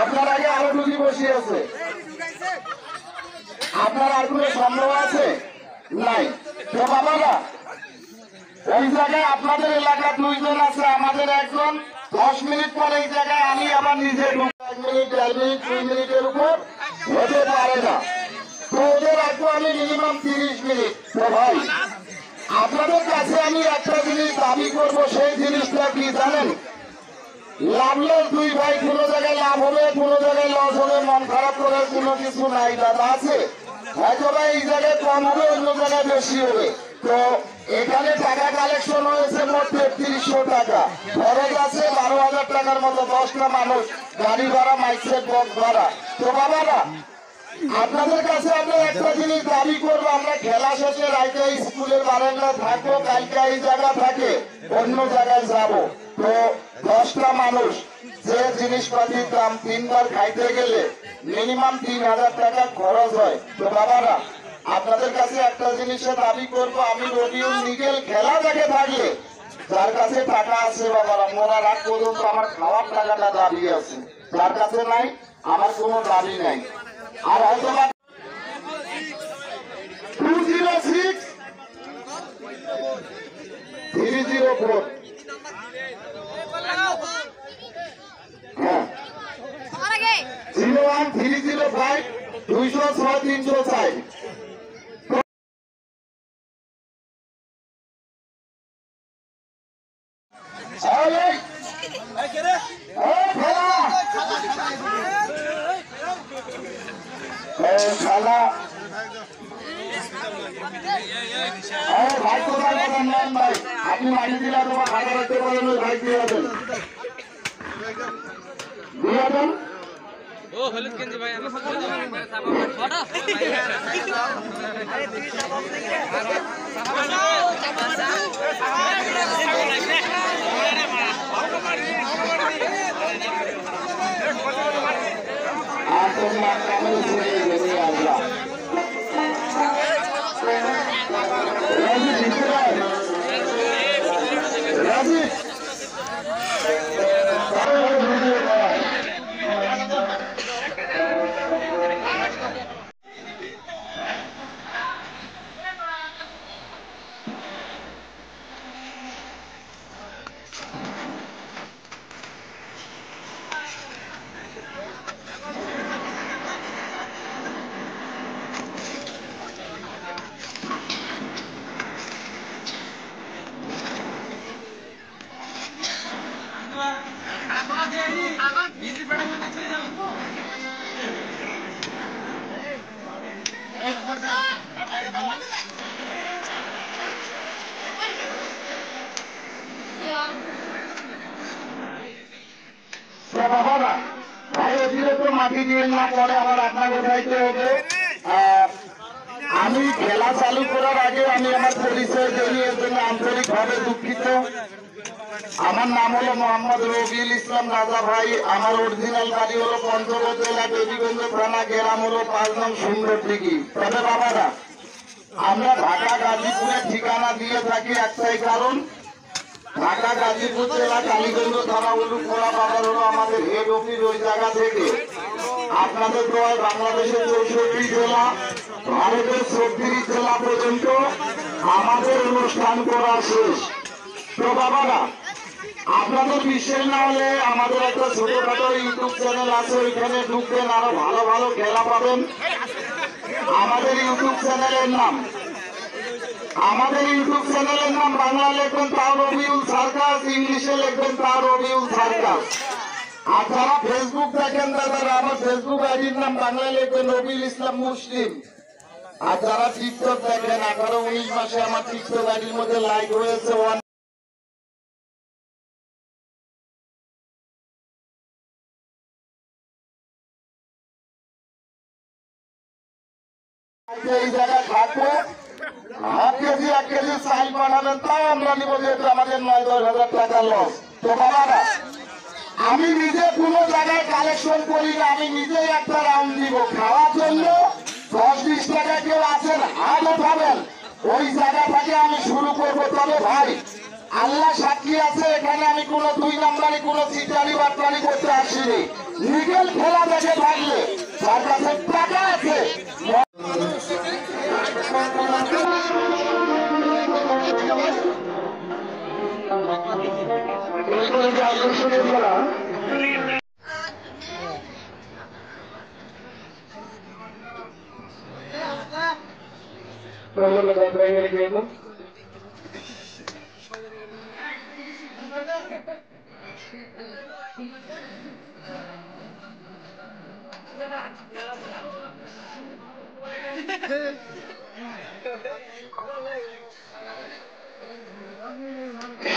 আপনার আগে আরো টুকি বসিয়ে আছে, আপনার আর কোনো সম্ভব আছে নাই? তো বাবারা এই জায়গায় আপনাদের এলাকার 2 জন আছে, আমাদের একজন 10 মিনিট পরে এই জায়গায় আমি আবার নিজে 1 মিনিট 1.5 মিনিট 2 মিনিটের উপর হতে পারে না। তো ওদের রাখবো আমি মিনিমাম 30 মিনিট। তো ভাই আপনাদের কাছে আমি একটা জিনিস দাবি করবো, সেই জিনিসটা কি জানেন? লাভ লস 2 ভাই, কোনো জায়গায় লাভ হবে কোনো জায়গায় লস হবে, মন খারাপ করার কোনো কিছু নাই দাদা আছে। হয়তো ভাই এই জায়গায় কম হবে অন্য জায়গায় বেশি হবে। তো এখানে টাকা কালেকশন হয়েছে মোট 3300 টাকা, খরচ আছে 12,000 টাকার মতো, 10টা মানুষ, গাড়ি ভাড়া, মাইক সেট, বক্স ভাড়া। তো বাবারা আপনাদের কাছে আমরা একটা জিনিস দাবি করবো, আমরা খেলা শেষে রাইতে স্কুলের বারান্দা থাকবো, কালকে এই জায়গা থাকে অন্য জায়গায় যাব। তো 10টা মানুষ যে জিনিসপাতির দাম 3 বার খাইতে গেলে মিনিমাম 3000 টাকা খরচ হয়। তো বাবারা আপনাদের কাছে একটা জিনিসের দাবি করব, আমি রবিউল নিগেল খেলা দেখে থাকলে যার কাছে টাকা আছে বাবারা, মোরা রাত পর্যন্ত আমার খাওয়ার টাকাটা দাবি আছে, যার কাছে নাই আমার কোনো দাবি নাই। আর হয়তো 206 304 01 305 206 304। ভাই কোথায় নেন ভাই, আপনি মাটি দিলে তোমার খাতা রাখতে পারেন, ওই ভাই দিয়ে দেন দিয়ে দেন। ও হলুদ গেঞ্জি ভাই মাটি দিয়ে না পরে আবার আপনাকে যাইতে হবে। আমি খেলা চালু করার আগে আমি আমার পরিচয় জানিয়ে এর জন্য আন্তরিকভাবে দুঃখিত। আমার নাম হলো মোহাম্মদ রবিউল ইসলাম রাজা ভাই, আমার অরিজিনাল বাড়ি হলো পঞ্চগড় জেলা দেবীগঞ্জ থানা, গ্রাম হলো 5 নং সুন্দরদিঘি। তবে বাবারা আমরা ঢাকা গাজীপুরের ঠিকানা দিয়ে থাকি একটাই কারণ, ঢাকা গাজীপুর জেলা কালীগঞ্জ থানা উলুখোলা বাজার হলো আমাদের হেড অফিস। ওই জায়গা থেকে আপনাদের দোয়ায় বাংলাদেশের 64 জেলা, ভারতের 36 জেলা পর্যন্ত আমাদের অনুষ্ঠান করা শেষ। তো বাবারা আপনাদের বিশ্বাস না হলে আমাদের একটা ছোটখাটো ইউটিউব চ্যানেল আছে, ওইখানে ঢুকবেন, আরো ভালো ভালো খেলা পাবেন। আমাদের ইউটিউব চ্যানেলের নাম বাংলা লিখবেন তাও রবিউল সার্কাস, ইংলিশে লিখবেন তাও রবিউল সার্কাস। আর যারা ফেসবুক দেখেন দাদারা, আমার ফেসবুক আইডির নাম বাংলা লিখবেন রবিউল ইসলাম মুসলিম। আর যারা টিকটক দেখেন 18-19 মাসে আমার টিকটক আইডির মধ্যে লাইক হয়েছে এই জায়গায় থাকবো। হাফ কেজি 1 কেজি চাল বানাবেন তাও আমরা নিব, যেহেতু আমাদের 9-10 হাজার টাকা লস। তো বাবারা আমি নিজে কোনো জায়গায় কালেকশন করি না, আমি নিজেই একটা রাউন্ড দিব খাওয়ার জন্য। 10-20 টাকা কেউ আছেন হাত উঠাবেন, ওই জায়গা থেকে আমি শুরু করবো। তবে ভাই আল্লাহ সাক্ষী আছে, এখানে আমি কোনো 2 নাম্বারে কোনো চিটারি বাটপারি করতে আসিনি। লিগেল খেলা দেখে থাকলে তার কাছে টাকা আছে। আকর্ষণীয় খেলা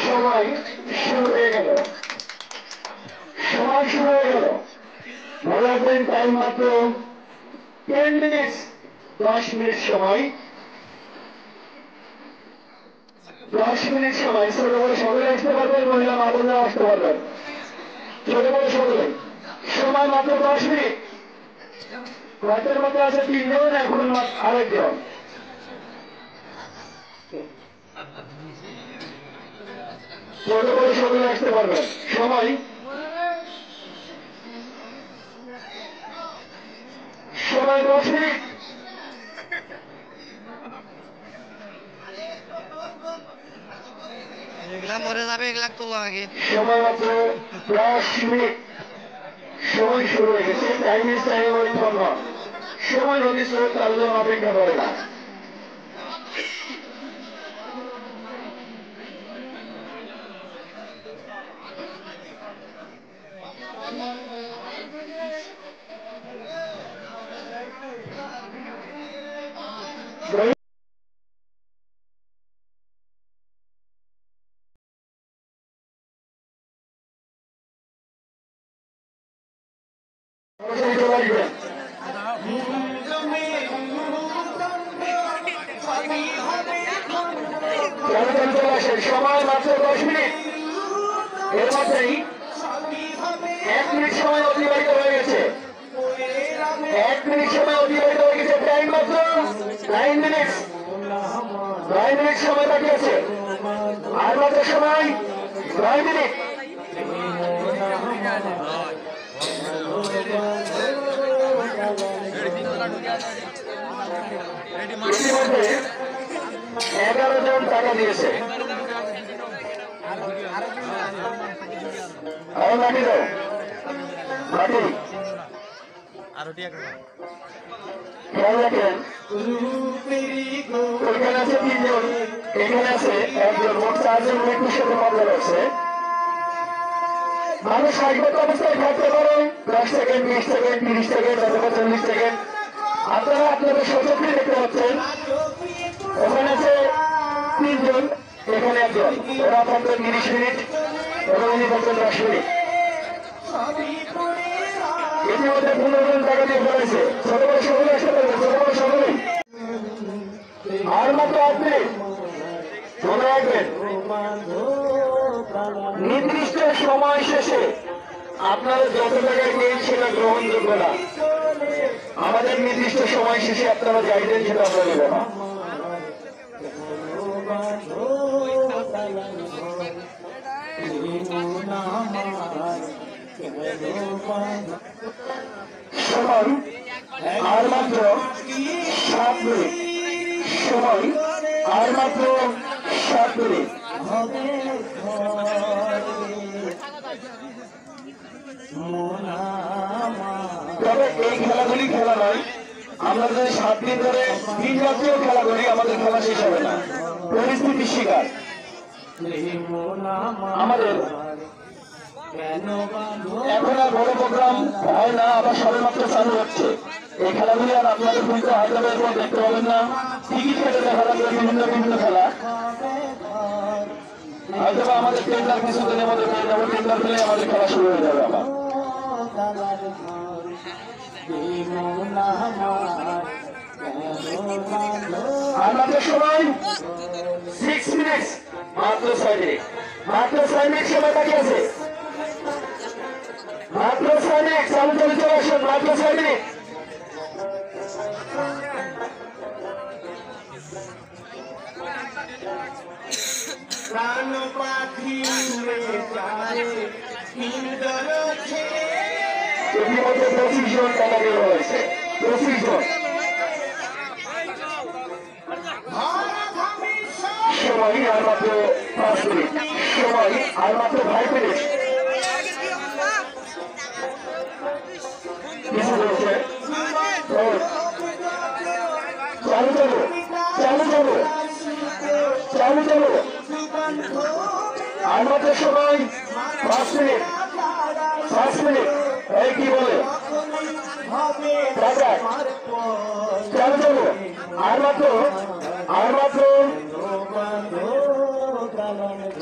সময় শুরু হয়ে গেল, সময় শুরু হয়ে গেল। মনে রাখবেন টাইম মাত্র 10 মিনিট, 10 মিনিট সময়, 10 মিনিট সময়। ছোট বড় সকলে আসতে পারবেন, মহিলা মা বোনরা আসতে পারবেন, ছোট বড় সকলে। সময় মাত্র 10 মিনিট। রাতের মধ্যে আছে 3 জন, এখন আরেকজন। ছোট বড় সকলে আসতে পারবেন। সময় সময় 10 মিনিট। এগুলা মরে যাবে, এগুলা তোলা আগে। সময় মাত্র 10 মিনিট। সময় শুরু হয়ে গেছে। Time is time wait for not. সময় যদি চলে তার জন্য অপেক্ষা করে না। সময় মাত্র 10 মিনিট। এর মধ্যেই 1 মিনিট সময় অতিবাহিত হয়ে গেছে। 1 মিনিট সময় অতিবাহিত হয়ে গেছে। টাইম মাত্র 9 মিনিট। 9 মিনিট সময় বাকি আছে। আর মাত্র সময় 9 মিনিট। ইতিমধ্যে 11 জন টাকা দিয়েছে। লাঠি দাও, লাঠি। খেয়াল রাখেন, ওইখানে আছে 3 জন, এখানে আছে 1 জন, মোট 4 জন মৃত্যুর সাথে মামলা রয়েছে। মানুষ স্বাভাবিক অবস্থায় থাকতে পারে 10 সেকেন্ড, 20 সেকেন্ড, 30 সেকেন্ড অথবা 40 সেকেন্ড। আপনারা আপনাদের সচক্ষে দেখতে পাচ্ছেন, ওখানে আছে 3 জন, এখানে 1 জন। ওরা পাচ্ছেন 30 মিনিট এবং উনি পাচ্ছেন 10 মিনিট। ইতিমধ্যে 15 জন টাকা দিয়ে ফেলেছে। ছোট বড় সকলে আসতে পারবে, ছোট বড় সকলে। আর মাত্র 8 মিনিট। মনে রাখবেন, নির্দিষ্ট সময় শেষে আপনারা যত টাকায় পেয়ে সেটা গ্রহণযোগ্য না। আমাদের নির্দিষ্ট সময় শেষে আপনারা চাইছেন সেটা আমরা নেব না। সময় আর মাত্র 7 মিনিট। সময় আর মাত্র 7 মিনিট। তবে এই খেলাগুলি খেলা নয়, আমরা যদি 7 দিন ধরে দিন রাত্রেও খেলা করি আমাদের খেলা শেষ হবে না। পরিস্থিতির শিকার আমাদের। এখন আর বড় প্রোগ্রাম হয় না, আবার সবেমাত্র চালু হচ্ছে। এই খেলাগুলি আর আপনাদের কিন্তু হায়দ্রাবাদের পর দেখতে পাবেন না। টিকিট কেটে দেখা যাবে বিভিন্ন খেলা। হয়তো আমাদের টেন্ডার কিছুদিনের মধ্যে পেয়ে যাবো। টেন্ডার পেলে আমাদের খেলা শুরু হয়ে যাবে আবার। আমাদের সময় 6 মিনিট, মাত্র 6 মিনিট। মাত্র 6 মিনিট সময় বাকি আছে। মাত্র 6 মিনিট। চালু চলে আসুন। মাত্র 6 মিনিট। প্রাণ পাখি উড়ে যাবে হিন্দর ছেড়ে। ইতিমধ্যে 25 জন টাকা বের হয়েছে, 25 জন। সময় আর মাত্র 5 মিনিট, সময় আর মাত্র 5 মিনিট। কিছু বলছে চালু চালু চালু চালু চালু চালু, আর মাত্র সময় 5 মিনিট, 5 মিনিট। এই কি বলে দাদা, চালু চালু, আর মাত্র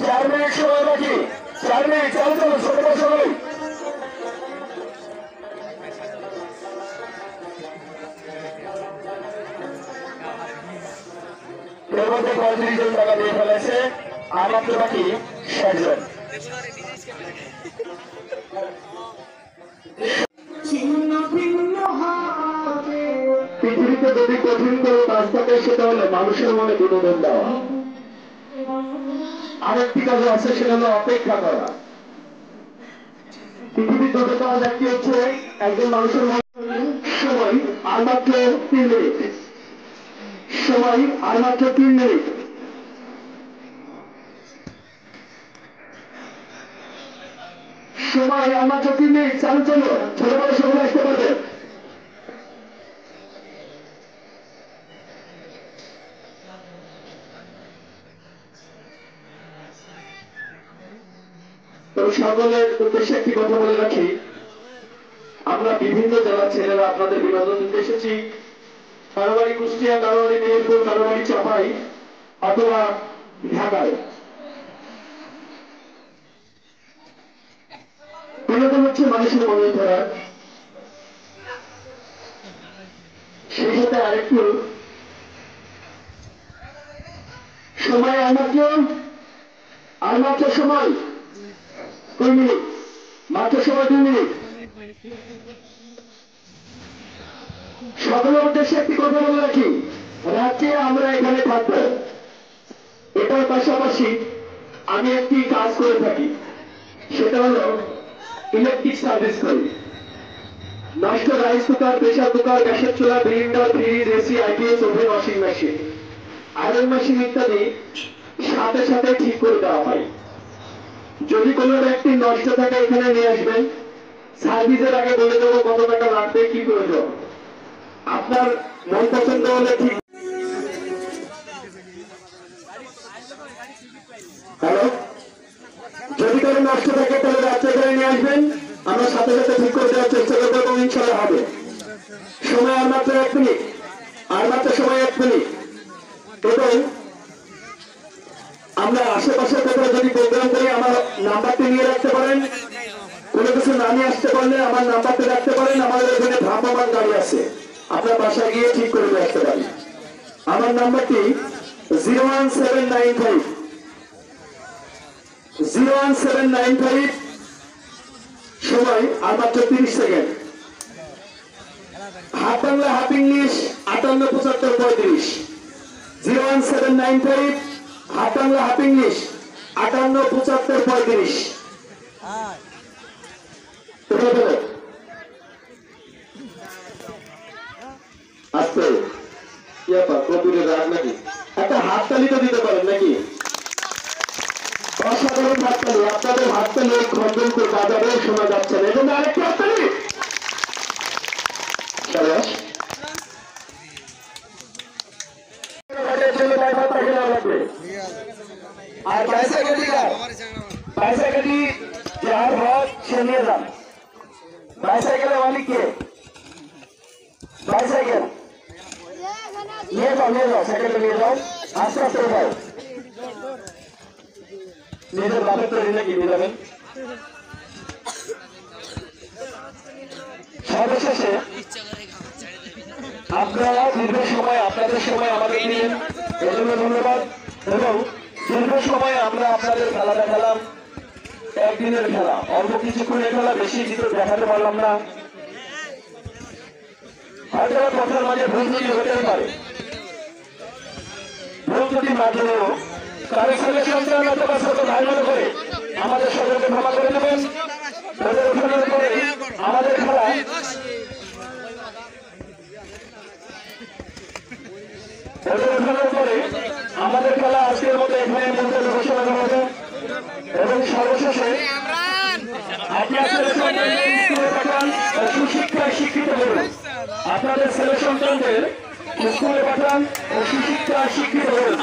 4 মিনিট সময় বাকি, 4 মিনিট। চালু চালু, ছোট সময়। এর মধ্যে 35 জন টাকা দিয়ে ফেলেছে, আর মাত্র বাকি 60 জন। পৃথিবীতে যদি কঠিন কোনো কাজ থাকে সেটা হলো মানুষের মনে বিনোদন দেওয়া। আরেকটি কাজ আছে, সেটা হলো অপেক্ষা করা। পৃথিবীর দুটো কাজ, একটি হচ্ছে একজন মানুষের মনে সময় আর মাত্র 3 মিনিট, সময় আর মাত্র 3 মিনিট। সময় আর মাত্র 3 মিনিট। চালু চালু, ছোট বড় সকলে আসতে পারবে। তো সকলের উদ্দেশ্যে একটি কথা বলে রাখি, আমরা বিভিন্ন জেলার ছেলেরা আপনাদের বিনোদন দিতে এসেছি। কারো বাড়ি কুষ্টিয়া, কারো বাড়ি মেহেরপুর, কারো বাড়ি চাপাই অথবা ঢাকায়। বিনোদন হচ্ছে মানুষের মনে ধরা, সেই সাথে আরেকটু সময় আর মাত্র সময় 2 মিনিট, মাত্র সময় 2 মিনিট। সকলের উদ্দেশ্যে একটি কথা বলে রাখি, রাতে আমরা এখানে থাকবো। এটার পাশাপাশি আমি একটি কাজ করে থাকি, সেটা হলো ইলেকট্রিক সার্ভিস করি। নষ্ট রাইস কুকার, প্রেসার কুকার, গ্যাসের চুলা, Blender, fridge, AC, IPS, oven, washing machine, iron machine ইত্যাদি সাথে সাথে ঠিক করে দেওয়া হয়। যদি কোনো ব্যক্তি নষ্ট থাকে এখানে নিয়ে আসবেন, সার্ভিসের আগে বলে দেবো কত টাকা লাগবে, কি করে দেবো। আপনার মন পছন্দ হলে ঠিক। হ্যালো, যদি কোনো নষ্ট থাকে তাহলে রাত্রে করে নিয়ে আসবেন, আমরা সাথে সাথে ঠিক করে দেওয়ার চেষ্টা করবো এবং ইনশাল্লাহ হবে। সময় আর মাত্র 1 মিনিট, আর মাত্র সময় 1 মিনিট। এবং আমরা আশেপাশে কোথাও যদি প্রোগ্রাম করি আমার নাম্বারটি নিয়ে রাখতে পারেন, কোনো কিছু না নিয়ে আসতে পারলে আমার নাম্বারটি রাখতে পারেন। আমাদের এখানে ভ্রাম্যমান গাড়ি আছে, আপনার বাসায় গিয়ে ঠিক করে নিয়ে আসতে পারেন। আমার নাম্বারটি 01795, সময় আর মাত্র 30 second. Half Bangla half English 587535। 01795, half Bangla half English 587535। আস্তে কম্পিউটার রাখ নাকি, একটা হাততালি তো দিতে পারেন নাকি? অসাধারণ হাততালি, আপনাদের হাততালি খন্ডনপুর বাজারে শোনা যাচ্ছে না, এজন্য আরেকটি হাততালি। আর বাইসাইকেলটি যার হক সে নিয়ে যান। বাইসাইকেলের মালিক কে? বাইসাইকেল নিয়ে যাও, সাইকেলটা নিয়ে যাও, আস্তে আস্তে যাও। নিজের বাপের তৈরি নাকি নিয়ে যাবেন। সর্বশেষে আপনারা দীর্ঘ সময় আপনাদের সময় আমাদের নিলেন, এজন্য ধন্যবাদ। এবং দীর্ঘ সময় আমরা আপনাদের খেলা দেখালাম, একদিনের খেলা, অল্প কিছুক্ষণের খেলা, বেশি কিছু দেখাতে পারলাম না। হয়তো কথার মাঝে ভুল ত্রুটি হতে পারে, ভুল ত্রুটির মাধ্যমেও তাদের ছেলে সন্তান অথবা ছোট ভাই মনে করে আমাদের সকলকে ক্ষমা করে দেবেন। তাদের ওঠানোর পরে আমাদের খেলা আজকের মতো এখানে মন্ত্রী ঘোষণা করা হবে এবং সর্বশেষে আপনার ছেলে সন্তানদের স্কুলে পাঠান ও সুশিক্ষায় শিক্ষিত করুন। আপনাদের ছেলে সন্তানদের স্কুলে পাঠান ও সুশিক্ষায় শিক্ষিত করুন।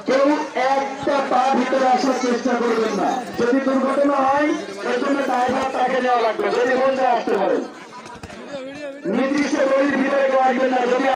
কেউ একটা পা ভিতরে আসার চেষ্টা করবেন না। যদি দুর্ঘটনা হয় এর জন্য দায়ভার তাকে নেওয়া লাগবে। যদি মন আসতে পারে নির্দিষ্ট গলির ভিতরে কেউ আসবেন না। যদি